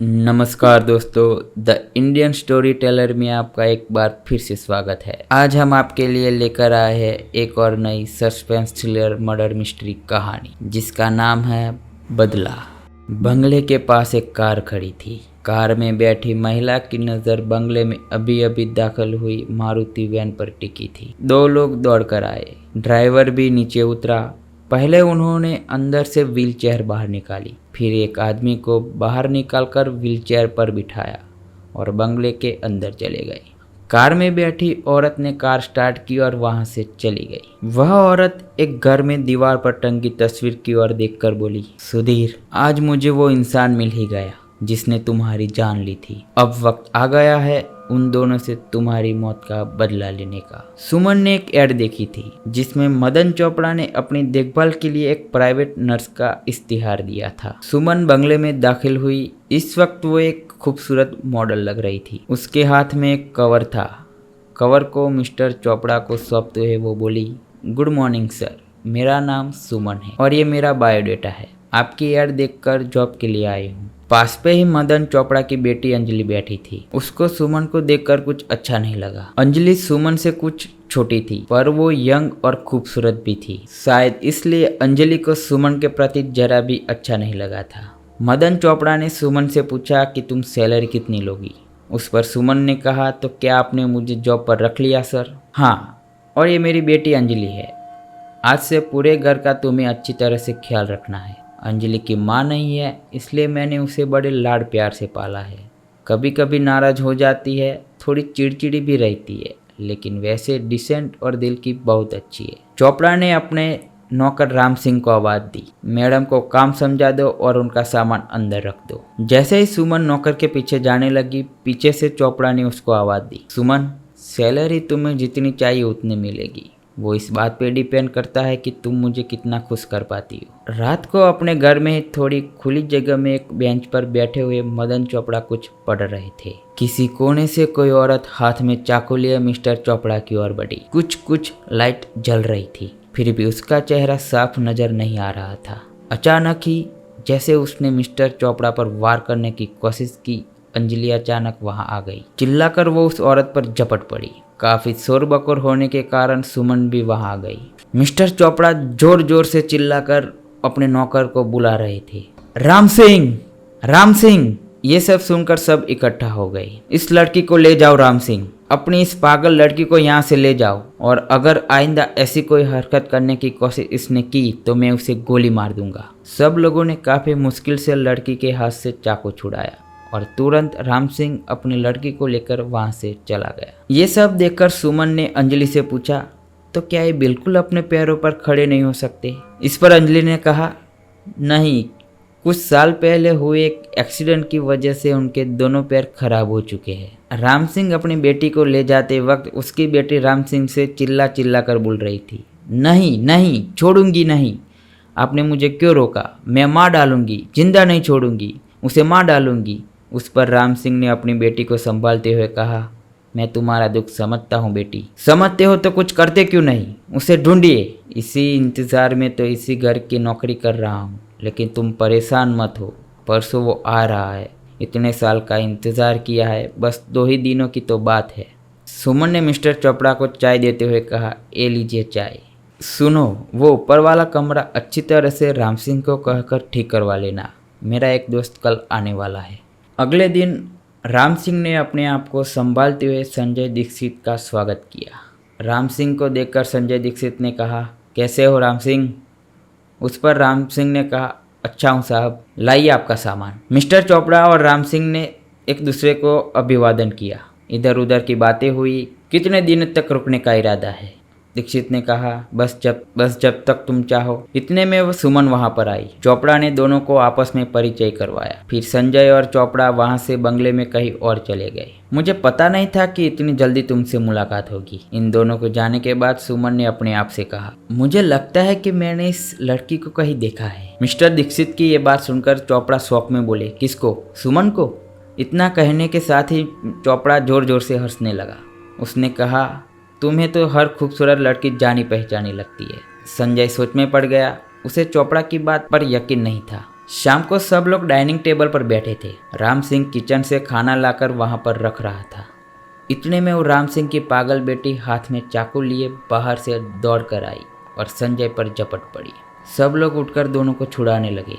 नमस्कार दोस्तों, the Indian story teller में आपका एक बार फिर से स्वागत है। आज हम आपके लिए लेकर आए हैं एक और नई सस्पेंस थ्रिलर मर्डर मिस्ट्री कहानी जिसका नाम है बदला। बंगले के पास एक कार खड़ी थी। कार में बैठी महिला की नज़र बंगले में अभी अभी दाखिल हुई मारुति वैन पर टिकी थी। दो लोग दौड़कर आए। ड्राइवर भी नीचे उतरा। पहले उन्होंने अंदर से व्हीलचेयर बाहर निकाली, फिर एक आदमी को बाहर निकालकर व्हीलचेयर पर बिठाया और बंगले के अंदर चले गए। कार में बैठी औरत ने कार स्टार्ट की और वहां से चली गई। वह औरत एक घर में दीवार पर टंगी तस्वीर की ओर देखकर बोली, सुधीर, आज मुझे वो इंसान मिल ही गया जिसने तुम्हारी जान ली थी। अब वक्त आ गया है उन दोनों से तुम्हारी मौत का बदला लेने का। सुमन ने एक ऐड देखी थी जिसमें मदन चोपड़ा ने अपनी देखभाल के लिए एक प्राइवेट नर्स का इस्तिहार दिया था। सुमन बंगले में दाखिल हुई। इस वक्त वो एक खूबसूरत मॉडल लग रही थी। उसके हाथ में एक कवर था। कवर को मिस्टर चोपड़ा को सौंपते हुए वो बोली, गुड मॉर्निंग सर, मेरा नाम सुमन है और ये मेरा बायोडेटा है। आपकी ऐड देखकर जॉब के लिए आई हूँ। पास पे ही मदन चोपड़ा की बेटी अंजलि बैठी थी। उसको सुमन को देखकर कुछ अच्छा नहीं लगा। अंजलि सुमन से कुछ छोटी थी पर वो यंग और खूबसूरत भी थी। शायद इसलिए अंजलि को सुमन के प्रति जरा भी अच्छा नहीं लगा था। मदन चोपड़ा ने सुमन से पूछा कि तुम सैलरी कितनी लोगी। उस पर सुमन ने कहा, तो क्या आपने मुझे जॉब पर रख लिया सर? हाँ, और ये मेरी बेटी अंजलि है। आज से पूरे घर का तुम्हें अच्छी तरह से ख्याल रखना है। अंजलि की माँ नहीं है इसलिए मैंने उसे बड़े लाड प्यार से पाला है। कभी कभी नाराज हो जाती है, थोड़ी चिड़चिड़ी भी रहती है, लेकिन वैसे डिसेंट और दिल की बहुत अच्छी है। चोपड़ा ने अपने नौकर राम सिंह को आवाज़ दी, मैडम को काम समझा दो और उनका सामान अंदर रख दो। जैसे ही सुमन नौकर के पीछे जाने लगी, पीछे से चोपड़ा ने उसको आवाज़ दी, सुमन, सैलरी तुम्हें जितनी चाहिए उतनी मिलेगी। वो इस बात पे डिपेंड करता है कि तुम मुझे कितना खुश कर पाती हो। रात को अपने घर में थोड़ी खुली जगह में एक बेंच पर बैठे हुए मदन चोपड़ा कुछ पढ़ रहे थे। किसी कोने से कोई औरत हाथ में चाकू लिए मिस्टर चोपड़ा की ओर बढ़ी। कुछ लाइट जल रही थी, फिर भी उसका चेहरा साफ नजर नहीं आ रहा था। अचानक ही जैसे उसने मिस्टर चोपड़ा पर वार करने की कोशिश की, अंजलि अचानक वहां आ गई। चिल्लाकर वो उस औरत पर झपट पड़ी। काफी शोर बकोर होने के कारण सुमन भी वहां आ गई। मिस्टर चोपड़ा जोर जोर से चिल्लाकर अपने नौकर को बुला रहे थे, राम सिंह, राम सिंह। ये सब सुनकर सब इकट्ठा हो गए। इस लड़की को ले जाओ राम सिंह, अपनी इस पागल लड़की को यहाँ से ले जाओ, और अगर आइंदा ऐसी कोई हरकत करने की कोशिश इसने की तो मैं उसे गोली मार दूंगा। सब लोगों ने काफी मुश्किल से लड़की के हाथ से चाकू छुड़ाया और तुरंत राम सिंह अपनी लड़की को लेकर वहां से चला गया। ये सब देखकर सुमन ने अंजलि से पूछा, तो क्या ये बिल्कुल अपने पैरों पर खड़े नहीं हो सकते? इस पर अंजलि ने कहा, नहीं, कुछ साल पहले हुए एक एक्सीडेंट की वजह से उनके दोनों पैर खराब हो चुके हैं। राम सिंह अपनी बेटी को ले जाते वक्त उसकी बेटी राम सिंह से चिल्ला चिल्ला कर बोल रही थी, नहीं नहीं, छोड़ूंगी नहीं। आपने मुझे क्यों रोका? मैं मार डालूंगी, जिंदा नहीं छोड़ूंगी, उसे मार डालूंगी। उस पर राम सिंह ने अपनी बेटी को संभालते हुए कहा, मैं तुम्हारा दुख समझता हूँ बेटी, समझते हो तो कुछ करते क्यों नहीं? उसे ढूंढिए। इसी इंतज़ार में तो इसी घर की नौकरी कर रहा हूँ, लेकिन तुम परेशान मत हो, परसों वो आ रहा है। इतने साल का इंतज़ार किया है, बस 2 ही दिनों की तो बात है। सुमन ने मिस्टर चोपड़ा को चाय देते हुए कहा, ए लीजिए चाय। सुनो, वो ऊपर वाला कमरा अच्छी तरह से राम सिंह को कहकर ठीक करवा लेना, मेरा एक दोस्त कल आने वाला है। अगले दिन राम सिंह ने अपने आप को संभालते हुए संजय दीक्षित का स्वागत किया। राम सिंह को देखकर संजय दीक्षित ने कहा, कैसे हो राम सिंह? उस पर राम सिंह ने कहा, अच्छा हूँ साहब, लाइए आपका सामान। मिस्टर चोपड़ा और राम सिंह ने एक दूसरे को अभिवादन किया। इधर उधर की बातें हुई। कितने दिन तक रुकने का इरादा है? दीक्षित ने कहा, बस जब तक तुम चाहो। इतने में वो सुमन वहां पर आई। चोपड़ा ने दोनों को आपस में परिचय करवाया। फिर संजय और चोपड़ा वहां से बंगले में कहीं और चले गए। मुझे पता नहीं था कि इतनी जल्दी तुमसे मुलाकात होगी। इन दोनों को जाने के बाद सुमन ने अपने आप से कहा, मुझे लगता है कि मैंने इस लड़की को कहीं देखा है। मिस्टर दीक्षित की ये बात सुनकर चोपड़ा शौक में बोले, किसको? सुमन को? इतना कहने के साथ ही चोपड़ा जोर जोर से हंसने लगा। उसने कहा, तुम्हें तो हर खूबसूरत लड़की जानी पहचानी लगती है। संजय सोच में पड़ गया। उसे चोपड़ा की बात पर यकीन नहीं था। शाम को सब लोग डाइनिंग टेबल पर बैठे थे। राम सिंह किचन से खाना लाकर वहां पर रख रहा था। इतने में वो राम सिंह की पागल बेटी हाथ में चाकू लिए बाहर से दौड़ कर आई और संजय पर झपट पड़ी। सब लोग उठकर दोनों को छुड़ाने लगे।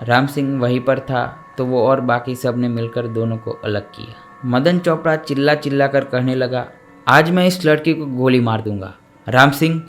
राम सिंह वहीं पर था तो वो और बाकी सब ने मिलकर दोनों को अलग किया। मदन चोपड़ा चिल्ला चिल्ला कर कहने लगा, आज मैं इस लड़की को गोली मार दूंगा। राम सिंह,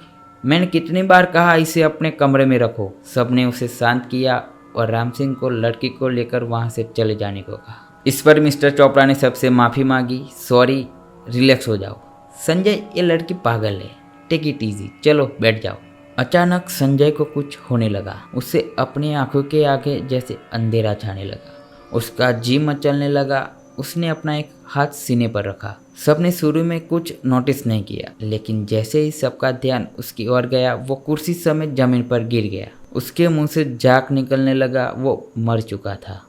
मैंने कितनी बार कहा इसे अपने कमरे में रखो। सब ने उसे शांत किया और राम सिंह को लड़की को लेकर वहां से चले जाने को कहा। इस पर मिस्टर चोपड़ा ने सबसे माफ़ी मांगी। सॉरी, रिलैक्स हो जाओ। संजय, ये लड़की पागल है, टेक इट इजी, चलो बैठ जाओ। अचानक संजय को कुछ होने लगा। उसे अपनी आंखों के आगे जैसे अंधेरा छाने लगा। उसका जी मचलने लगा। उसने अपना एक हाथ सीने पर रखा। सबने शुरू में कुछ नोटिस नहीं किया, लेकिन जैसे ही सबका ध्यान उसकी ओर गया वो कुर्सी समेत जमीन पर गिर गया। उसके मुंह से झाग निकलने लगा। वो मर चुका था।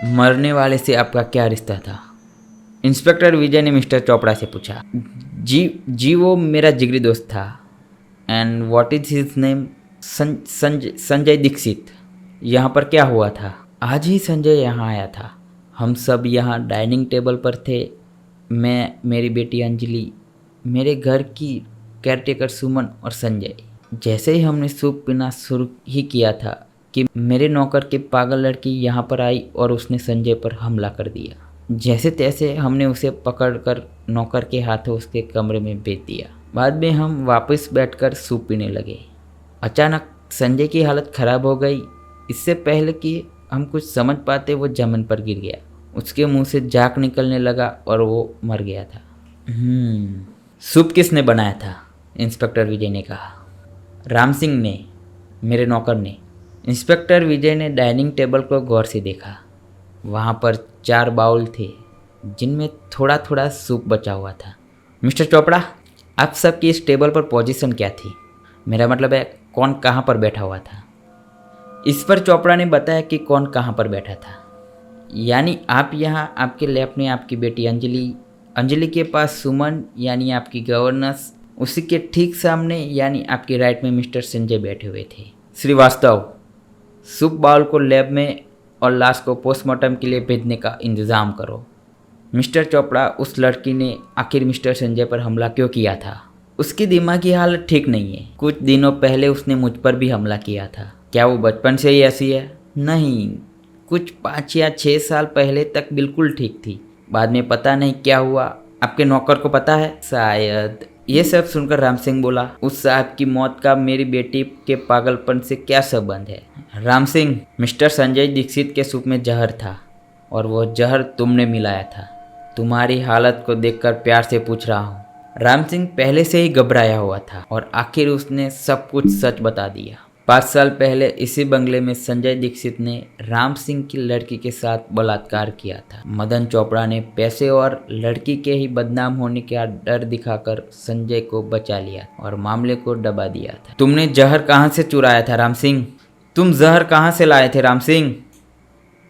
मरने वाले से आपका क्या रिश्ता था? इंस्पेक्टर विजय ने मिस्टर चोपड़ा से पूछा। जी वो मेरा जिगरी दोस्त था। And what is his name? Sanjay Dixit. यहाँ पर क्या हुआ था? आज ही संजय यहाँ आया था। हम सब यहाँ डाइनिंग टेबल पर थे। मैं, मेरी बेटी अंजलि, मेरे घर की केयरटेकर सुमन और संजय। जैसे ही हमने सूप पीना शुरू ही किया था कि मेरे नौकर की पागल लड़की यहाँ पर आई और उसने संजय पर हमला कर दिया। जैसे तैसे हमने उसे पकड़कर नौकर के हाथों उसके कमरे में भेज दिया। बाद में हम वापस बैठकर सूप पीने लगे। अचानक संजय की हालत खराब हो गई। इससे पहले कि हम कुछ समझ पाते वो जमीन पर गिर गया। उसके मुंह से झाग निकलने लगा और वो मर गया था। सूप किसने बनाया था? इंस्पेक्टर विजय ने कहा। राम सिंह ने, मेरे नौकर ने। इंस्पेक्टर विजय ने डाइनिंग टेबल को गौर से देखा। वहाँ पर 4 बाउल थे जिनमें थोड़ा थोड़ा सूप बचा हुआ था। मिस्टर चोपड़ा, आप सबकी इस टेबल पर पोजीशन क्या थी? मेरा मतलब है कौन कहाँ पर बैठा हुआ था? इस पर चोपड़ा ने बताया कि कौन कहाँ पर बैठा था। यानी आप यहाँ, आपके लेफ्ट में आपकी बेटी अंजलि के पास सुमन यानी आपकी गवर्नेंस, उसी के ठीक सामने यानी आपकी राइट में मिस्टर संजय बैठे हुए थे। श्रीवास्तव, सूप बाउल को लैब में और लाश को पोस्टमार्टम के लिए भेजने का इंतज़ाम करो। मिस्टर चोपड़ा, उस लड़की ने आखिर मिस्टर संजय पर हमला क्यों किया था? उसकी दिमागी हालत ठीक नहीं है। कुछ दिनों पहले उसने मुझ पर भी हमला किया था। क्या वो बचपन से ही ऐसी है? नहीं, कुछ 5 या 6 साल पहले तक बिल्कुल ठीक थी। बाद में पता नहीं क्या हुआ। आपके नौकर को पता है? शायद। ये सब सुनकर राम सिंह बोला, उस साहब की मौत का मेरी बेटी के पागलपन से क्या संबंध है? राम सिंह, मिस्टर संजय दीक्षित के सूप में जहर था और वो जहर तुमने मिलाया था। तुम्हारी हालत को देखकर प्यार से पूछ रहा हूँ। राम सिंह पहले से ही घबराया हुआ था और आखिर उसने सब कुछ सच बता दिया। 5 साल पहले इसी बंगले में संजय दीक्षित ने राम सिंह की लड़की के साथ बलात्कार किया था। मदन चोपड़ा ने पैसे और लड़की के ही बदनाम होने का डर दिखाकर संजय को बचा लिया और मामले को दबा दिया था। तुमने जहर कहाँ से चुराया था राम सिंह? तुम जहर कहाँ से लाए थे राम सिंह?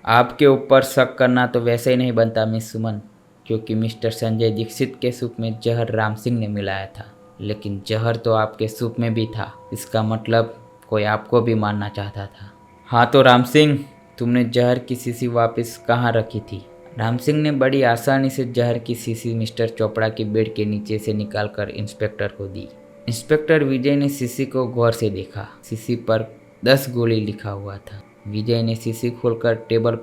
आपके ऊपर शक करना तो वैसे ही नहीं बनता मिस सुमन, क्योंकि मिस्टर संजय दीक्षित के सूप में जहर राम सिंह ने मिलाया था, लेकिन जहर तो आपके सूप में भी था। इसका मतलब कोई आपको भी मारना चाहता था। हाँ तो राम सिंह, तुमने जहर की शीशी वापस कहाँ रखी थी? राम सिंह ने बड़ी आसानी से जहर की शीशी मिस्टर चोपड़ा के बेड के नीचे से निकालकर इंस्पेक्टर को दी। इंस्पेक्टर विजय ने शीशी को गौर से देखा। शीशी पर 10 गोली लिखा हुआ था। विजय ने शीशी खोलकर टेबल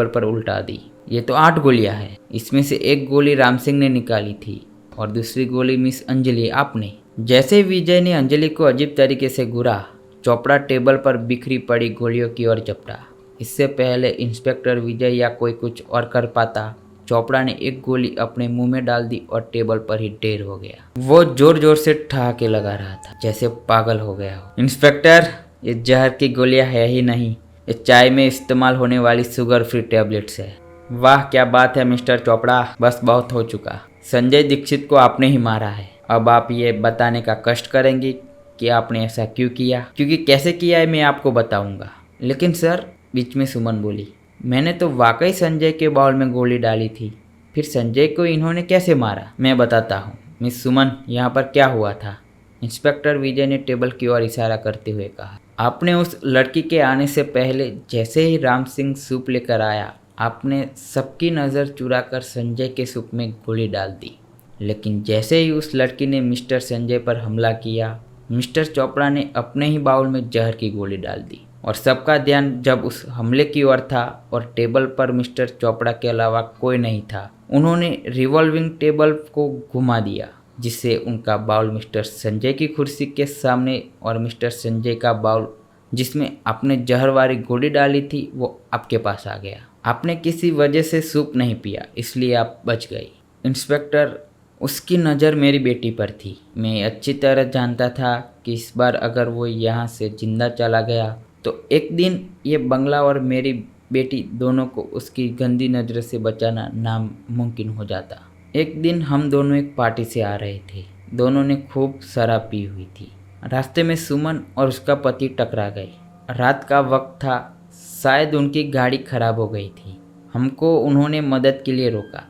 पर उल्टा दी। ये तो 8 गोलियां हैं। इसमें से एक गोली राम सिंह ने निकाली थी और दूसरी गोली मिस अंजलि आपने। जैसे विजय ने अंजलि को अजीब तरीके से घूरा, चोपड़ा टेबल पर बिखरी पड़ी गोलियों की ओर झपटा। इससे पहले इंस्पेक्टर विजय या कोई कुछ और कर पाता, चोपड़ा ने एक गोली अपने मुंह में डाल दी और टेबल पर ही ढेर हो गया। वो जोर जोर से ठहाके लगा रहा था, जैसे पागल हो गया हो। इंस्पेक्टर, ये जहर की गोलियां है ही नहीं, ये चाय में इस्तेमाल होने वाली शुगर फ्री टैबलेट्स है। वाह क्या बात है मिस्टर चोपड़ा, बस बहुत हो चुका। संजय दीक्षित को आपने ही मारा है। अब आप ये बताने का कष्ट करेंगे कि आपने ऐसा क्यों किया, क्योंकि कैसे किया है मैं आपको बताऊंगा। लेकिन सर, बीच में सुमन बोली, मैंने तो वाकई संजय के बाउल में गोली डाली थी। फिर संजय को इन्होंने कैसे मारा? मैं बताता हूँ। मिस सुमन, यहाँ पर क्या हुआ था? इंस्पेक्टर विजय ने टेबल की ओर इशारा करते हुए कहा। आपने उस लड़की के आने से पहले जैसे ही राम सिंह सूप लेकर आया, आपने सबकी नज़र चुराकर संजय के सूप में गोली डाल दी। लेकिन जैसे ही उस लड़की ने मिस्टर संजय पर हमला किया, मिस्टर चोपड़ा ने अपने ही बाउल में जहर की गोली डाल दी और सबका ध्यान जब उस हमले की ओर था और टेबल पर मिस्टर चोपड़ा के अलावा कोई नहीं था, उन्होंने रिवॉल्विंग टेबल को घुमा दिया, जिससे उनका बाउल मिस्टर संजय की कुर्सी के सामने और मिस्टर संजय का बाउल जिसमें आपने जहर वाली गोली डाली थी वो आपके पास आ गया। आपने किसी वजह से सूप नहीं पिया, इसलिए आप बच गई। इंस्पेक्टर, उसकी नज़र मेरी बेटी पर थी। मैं अच्छी तरह जानता था कि इस बार अगर वो यहाँ से जिंदा चला गया तो एक दिन ये बंगला और मेरी बेटी दोनों को उसकी गंदी नज़र से बचाना नामुमकिन हो जाता। एक दिन हम दोनों एक पार्टी से आ रहे थे। दोनों ने खूब शराब पी हुई थी। रास्ते में सुमन और उसका पति टकरा गए। रात का वक्त था, शायद उनकी गाड़ी खराब हो गई थी। हमको उन्होंने मदद के लिए रोका।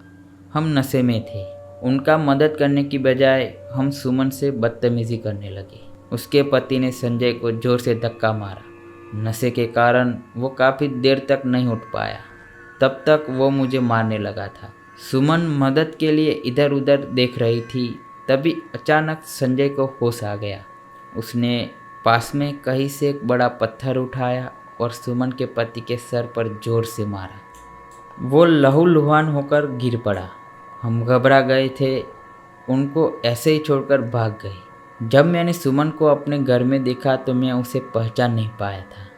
हम नशे में थे। उनका मदद करने की बजाय हम सुमन से बदतमीजी करने लगे। उसके पति ने संजय को जोर से धक्का मारा। नशे के कारण वो काफ़ी देर तक नहीं उठ पाया। तब तक वो मुझे मारने लगा था। सुमन मदद के लिए इधर उधर देख रही थी। तभी अचानक संजय को होश आ गया। उसने पास में कहीं से एक बड़ा पत्थर उठाया और सुमन के पति के सर पर जोर से मारा। वो लहूलुहान होकर गिर पड़ा। हम घबरा गए थे, उनको ऐसे ही छोड़कर भाग गए। जब मैंने सुमन को अपने घर में देखा तो मैं उसे पहचान नहीं पाया था।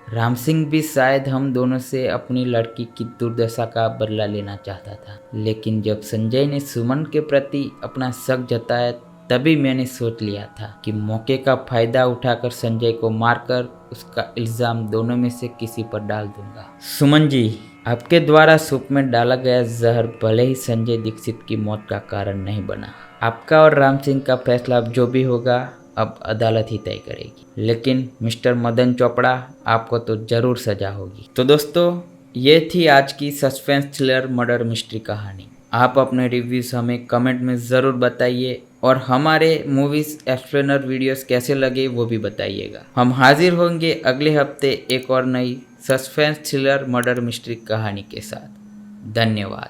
राम सिंह भी शायद हम दोनों से अपनी लड़की की दुर्दशा का बदला लेना चाहता था। लेकिन जब संजय ने सुमन के प्रति अपना शक जताया, तभी मैंने सोच लिया था कि मौके का फायदा उठाकर संजय को मारकर उसका इल्ज़ाम दोनों में से किसी पर डाल दूंगा। सुमन जी, आपके द्वारा सूप में डाला गया जहर भले ही संजय दीक्षित की मौत का कारण नहीं बना। आपका और राम सिंह का फैसला अब जो भी होगा अब अदालत ही तय करेगी। लेकिन मिस्टर मदन चोपड़ा, आपको तो ज़रूर सजा होगी। तो दोस्तों, ये थी आज की सस्पेंस थ्रिलर मर्डर मिस्ट्री कहानी। आप अपने रिव्यूज़ हमें कमेंट में ज़रूर बताइए और हमारे मूवीज़ एक्सप्लेनर वीडियोस कैसे लगे वो भी बताइएगा। हम हाजिर होंगे अगले हफ्ते एक और नई सस्पेंस थ्रिलर मर्डर मिस्ट्री कहानी के साथ। धन्यवाद।